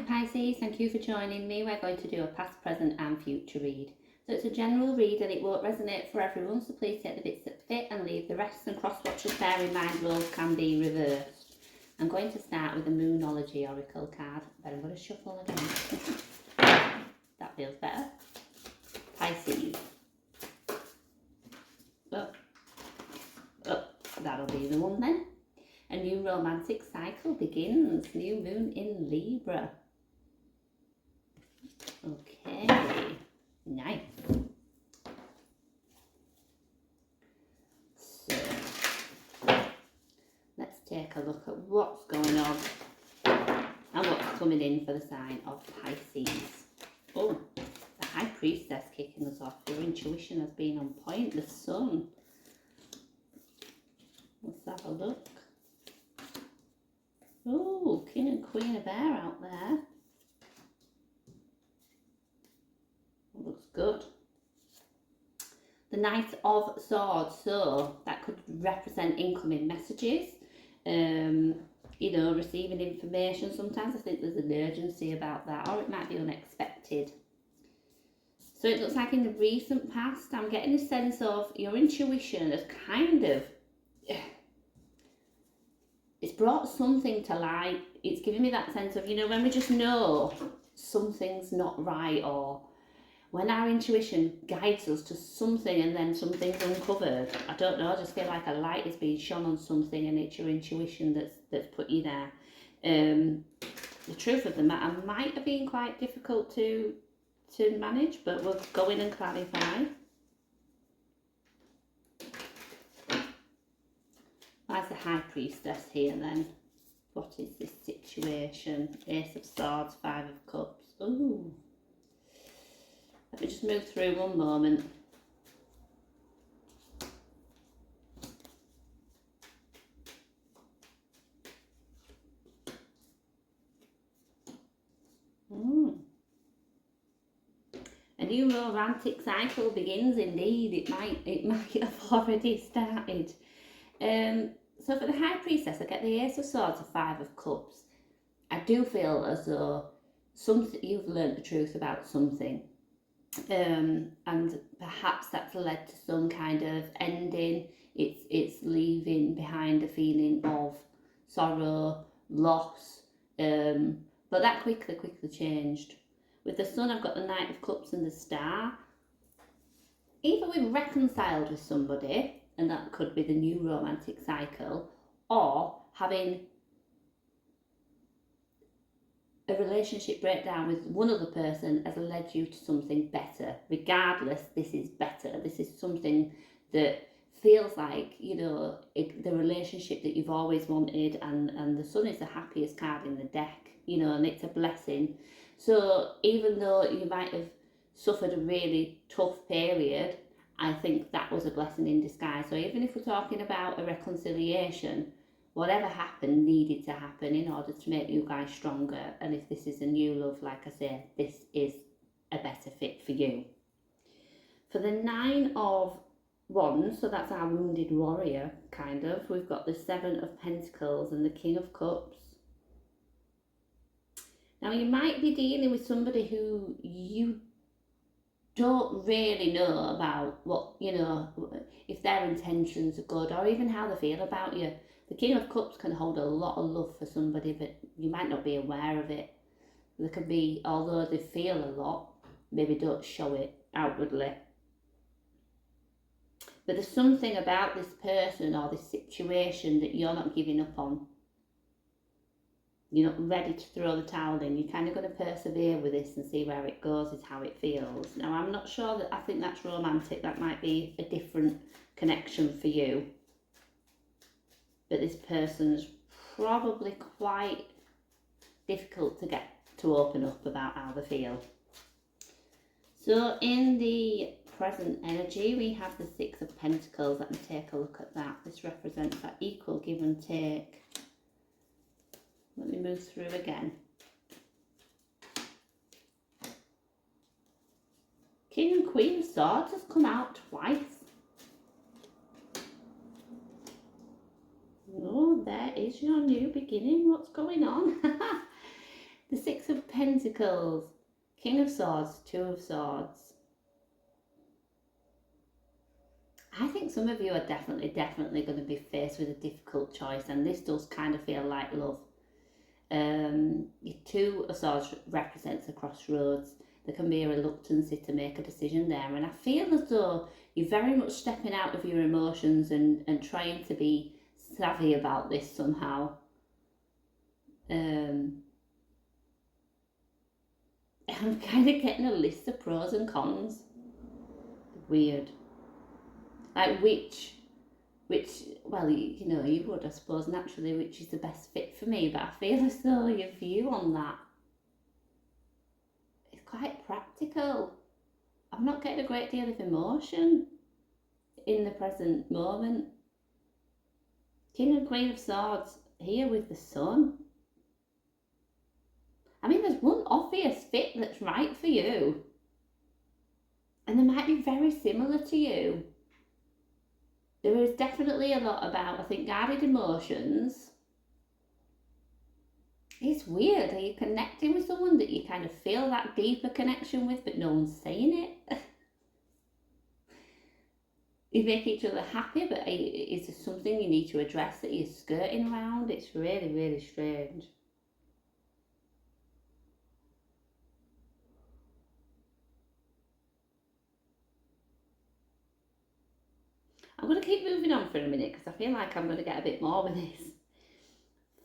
Pisces, thank you for joining me. We're going to do a past, present and future read. So it's a general read and it won't resonate for everyone, so please take the bits that fit and leave the rest, and cross-watchers bear in mind roles can be reversed. I'm going to start with the Moonology Oracle card, but I'm going to shuffle again. That feels better. Pisces. That'll be the one then. A new romantic cycle begins. New moon in Libra. Okay, nice. So, let's take a look at what's going on and what's coming in for the sign of Pisces. Oh, the High Priestess kicking us off. Your intuition has been on point. The Sun. Let's have a look. Oh, King and Queen of Air out there. Looks good. The Knight of Swords, so that could represent incoming messages, you know, receiving information. Sometimes I think there's an urgency about that, or it might be unexpected. So it looks like in the recent past, I'm getting a sense of your intuition has kind of, it's brought something to light. It's giving me that sense of, you know, when we just know something's not right, or when our intuition guides us to something and then something's uncovered. I don't know, I just feel like a light is being shone on something and it's your intuition that's put you there. The truth of the matter might have been quite difficult to manage, but we'll go in and clarify. As the High Priestess here then. What is this situation? Ace of Swords, Five of Cups. Ooh. Let me just move through one moment. A new romantic cycle begins indeed. It might have already started. So for the High Priestess, I get the Ace of Swords, the Five of Cups. I do feel as though you've learnt the truth about something. And perhaps that's led to some kind of ending. It's leaving behind a feeling of sorrow, loss, but that quickly changed. With the Sun, I've got the Knight of Cups and the Star. Either we've reconciled with somebody, and that could be the new romantic cycle, or having a relationship breakdown with one other person has led you to something better. Regardless, this is better. This is something that feels like, you know, the relationship that you've always wanted, and the Sun is the happiest card in the deck, you know, and it's a blessing. So even though you might have suffered a really tough period, I think that was a blessing in disguise. So even if we're talking about a reconciliation, whatever happened needed to happen in order to make you guys stronger. And if this is a new love, like I say, this is a better fit for you. For the Nine of Wands, so that's our wounded warrior, kind of, we've got the Seven of Pentacles and the King of Cups. Now you might be dealing with somebody who you don't really know about what, you know, if their intentions are good or even how they feel about you. The King of Cups can hold a lot of love for somebody, but you might not be aware of it. There can be, although they feel a lot, maybe don't show it outwardly. But there's something about this person or this situation that you're not giving up on. You're not ready to throw the towel in. You're kind of going to persevere with this and see where it goes, is how it feels. Now, I'm not sure that I think that's romantic. That might be a different connection for you. But this person's probably quite difficult to get to open up about how they feel. So in the present energy, we have the Six of Pentacles. Let me take a look at that. This represents that equal give and take. Let me move through again. King and Queen of Swords has come out twice. Oh, there is your new beginning. What's going on? The Six Six of Pentacles, King of Swords, Two of Swords. I think some of you are definitely going to be faced with a difficult choice, and this does kind of feel like love. Your Two of Swords represents a crossroads. There can be a reluctancy to make a decision there, and I feel as though you're very much stepping out of your emotions and trying to be savvy about this somehow. I'm kind of getting a list of pros and cons. Weird. Like which, well, you know, you would, I suppose, naturally, which is the best fit for me, but I feel as though your view on that is quite practical. I'm not getting a great deal of emotion in the present moment. King and Queen of Swords here with the Sun. I mean, there's one obvious fit that's right for you, and they might be very similar to you. There is definitely a lot about, I think, guarded emotions. It's weird. Are you connecting with someone that you kind of feel that deeper connection with, but no one's saying it? You make each other happy, but is there something you need to address that you're skirting around? It's really, really strange. I'm going to keep moving on for a minute because I feel like I'm going to get a bit more with this.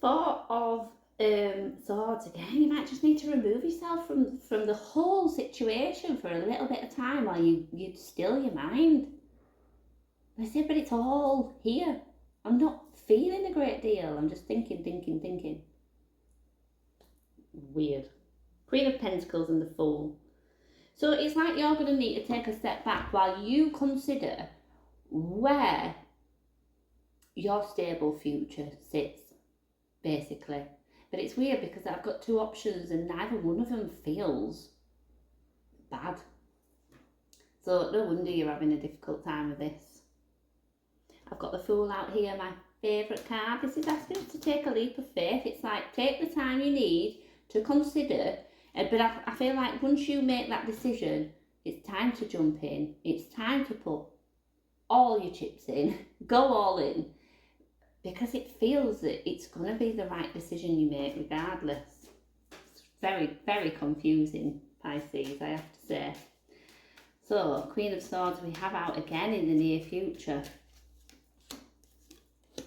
Four of Swords again. You might just need to remove yourself from the whole situation for a little bit of time while you still your mind. I said, but it's all here. I'm not feeling a great deal. I'm just thinking. Weird. Queen of Pentacles and the Fool. So it's like you're going to need to take a step back while you consider where your stable future sits, basically. But it's weird because I've got two options and neither one of them feels bad. So no wonder you're having a difficult time with this. I've got the Fool out here, my favourite card. This is asking us to take a leap of faith. It's like, take the time you need to consider. But I feel like once you make that decision, it's time to jump in. It's time to put all your chips in, go all in, because it feels that it's going to be the right decision you make regardless. It's very, very confusing, Pisces, I have to say. So, Queen of Swords we have out again in the near future.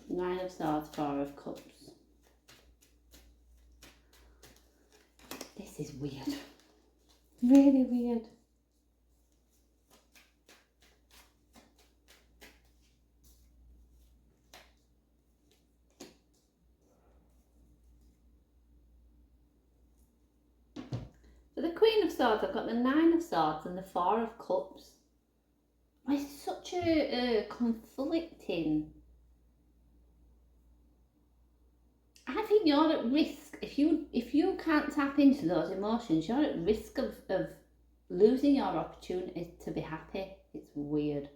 Nine of Swords, Four of Cups. This is weird. Really weird. For the Queen of Swords, I've got the Nine of Swords and the Four of Cups. It's such a conflicting. I think you're at risk if you can't tap into those emotions. You're at risk of losing your opportunity to be happy. It's weird.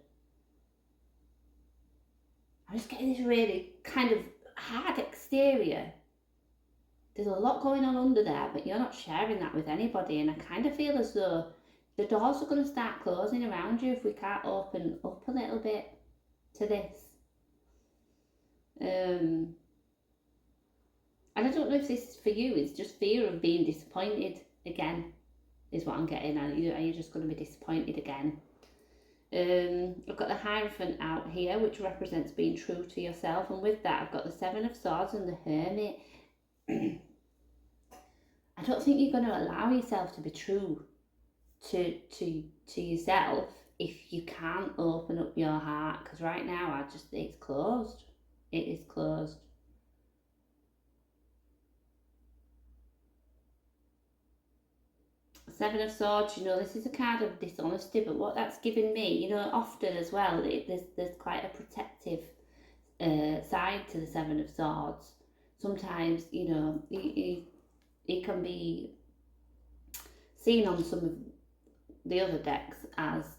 I'm just getting this really kind of hard exterior. There's a lot going on under there, but you're not sharing that with anybody, and I kind of feel as though the doors are going to start closing around you if we can't open up a little bit to this. And I don't know if this is for you, it's just fear of being disappointed again, is what I'm getting at. Are you just going to be disappointed again? I've got the Hierophant out here, which represents being true to yourself, and with that I've got the Seven of Swords and the Hermit. I don't think you're going to allow yourself to be true to yourself if you can't open up your heart, because right now it's closed. It is closed. Seven of Swords, this is a card of dishonesty, but what that's given me, often as well, there's quite a protective side to the Seven of Swords. Sometimes, it can be seen on some of the other decks as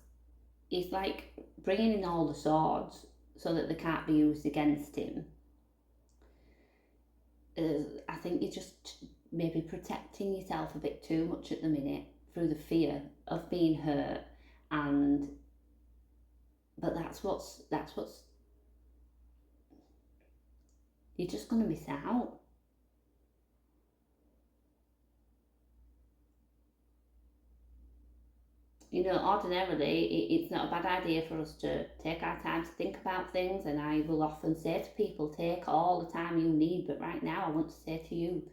he's like bringing in all the swords so that they can't be used against him. I think you're just maybe protecting yourself a bit too much at the minute through the fear of being hurt, and but that's what's you're just going to miss out. You know, ordinarily, it's not a bad idea for us to take our time to think about things, and I will often say to people, take all the time you need, but right now I want to say to you,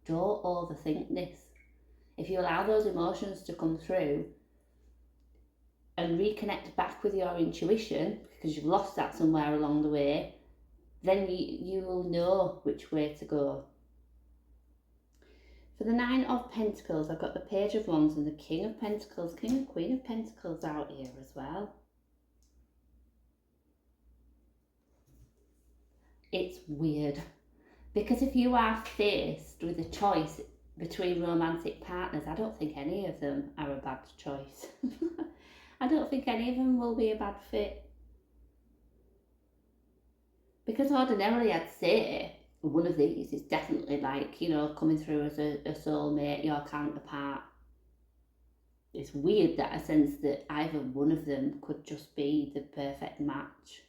don't overthink this. If you allow those emotions to come through and reconnect back with your intuition, because you've lost that somewhere along the way, then you will know which way to go. For the Nine of Pentacles, I've got the Page of Wands and the King of Pentacles, King and Queen of Pentacles out here as well. It's weird, because if you are faced with a choice between romantic partners, I don't think any of them are a bad choice. I don't think any of them will be a bad fit. Because ordinarily I'd say one of these is definitely like, you know, coming through as a soulmate, your counterpart. It's weird that I sense that either one of them could just be the perfect match.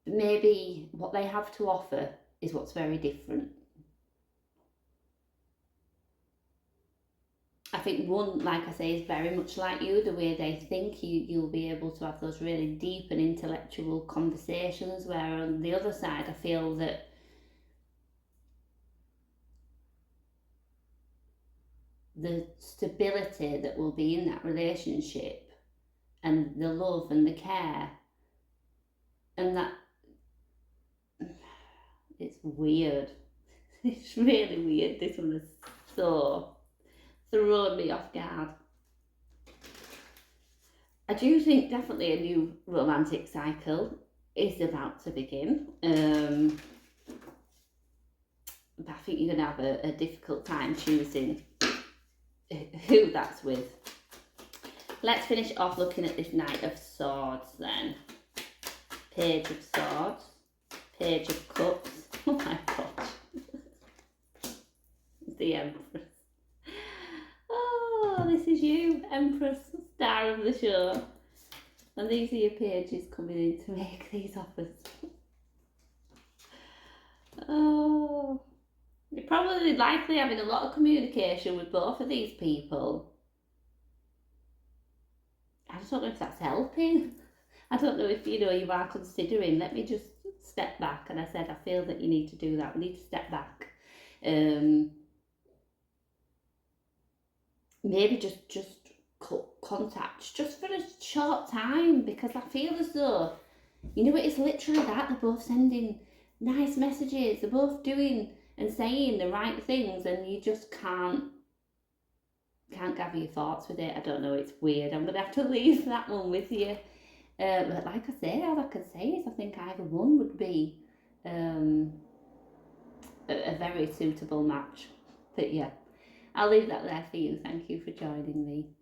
But maybe what they have to offer is what's very different. I think one, like I say, is very much like you, the way they think. You'll be able to have those really deep and intellectual conversations, where on the other side I feel that the stability that will be in that relationship and the love and the care and that, it's weird. It's really weird. This one is so thrown me off guard. I do think definitely a new romantic cycle is about to begin. But I think you're going to have a difficult time choosing who that's with. Let's finish off looking at this Knight of Swords then. Page of Swords, Page of Cups. Oh my gosh. The Empress. Oh, this is you, Empress, star of the show. And these are your pages coming in to make these offers. Oh, you're probably likely having a lot of communication with both of these people. I just don't know if that's helping. I don't know if, you know, you are considering, let me just step back. And I said, I feel that you need to do that. We need to step back. Maybe just cut contact just for a short time, because I feel as though, you know, it's literally that. They're both sending nice messages. They're both doing and saying the right things, and you just can't gather your thoughts with it. I don't know, it's weird. I'm going to have to leave that one with you. But like I say, all I can say is I think either one would be a very suitable match. But yeah, I'll leave that there for you. Thank you for joining me.